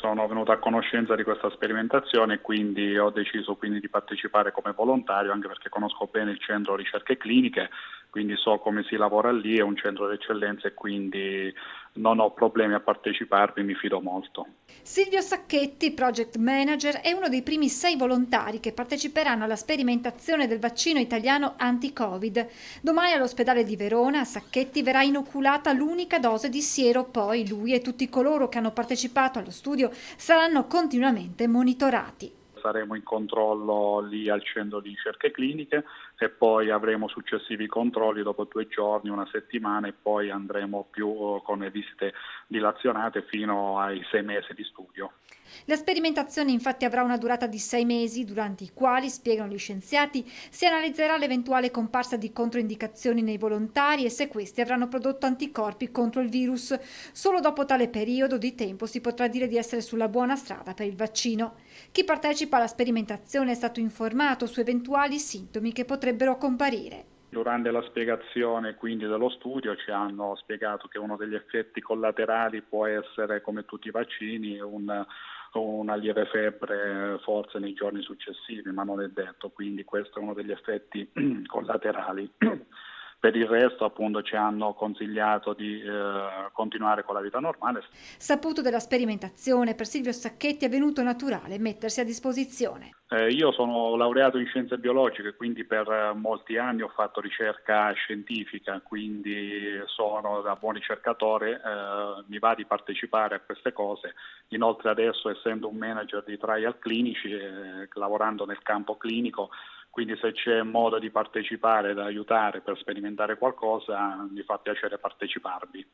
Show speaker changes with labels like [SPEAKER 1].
[SPEAKER 1] sono venuto a conoscenza di questa sperimentazione e quindi ho deciso quindi di partecipare come volontario, anche perché conosco bene il centro ricerche cliniche, quindi so come si lavora lì, è un centro d'eccellenza e quindi non ho problemi a parteciparvi, mi fido molto.
[SPEAKER 2] Silvio Sacchetti, project manager, è uno dei primi 6 volontari che parteciperanno alla sperimentazione del vaccino italiano anti-Covid. Domani all'ospedale di Verona a Sacchetti verrà inoculata l'unica dose di siero, poi lui e tutti coloro che hanno partecipato allo studio saranno continuamente monitorati.
[SPEAKER 1] Saremo in controllo lì al centro di ricerche cliniche e poi avremo successivi controlli dopo 2 giorni, una settimana e poi andremo più con le visite dilazionate fino ai 6 mesi di studio.
[SPEAKER 2] La sperimentazione infatti avrà una durata di 6 mesi, durante i quali, spiegano gli scienziati, si analizzerà l'eventuale comparsa di controindicazioni nei volontari e se questi avranno prodotto anticorpi contro il virus. Solo dopo tale periodo di tempo si potrà dire di essere sulla buona strada per il vaccino. Chi partecipa alla sperimentazione è stato informato su eventuali sintomi che potrebbero comparire.
[SPEAKER 1] Durante la spiegazione quindi dello studio ci hanno spiegato che uno degli effetti collaterali può essere, come tutti i vaccini, una lieve febbre forse nei giorni successivi, ma non è detto, quindi questo è uno degli effetti collaterali. Per il resto appunto ci hanno consigliato di continuare con la vita normale.
[SPEAKER 2] Saputo della sperimentazione, per Silvio Sacchetti è venuto naturale mettersi a disposizione.
[SPEAKER 1] Io sono laureato in scienze biologiche, quindi per molti anni ho fatto ricerca scientifica, quindi sono da buon ricercatore, mi va di partecipare a queste cose. Inoltre adesso, essendo un manager di trial clinici, lavorando nel campo clinico, quindi se c'è modo di partecipare, da aiutare per sperimentare qualcosa, mi fa piacere parteciparvi.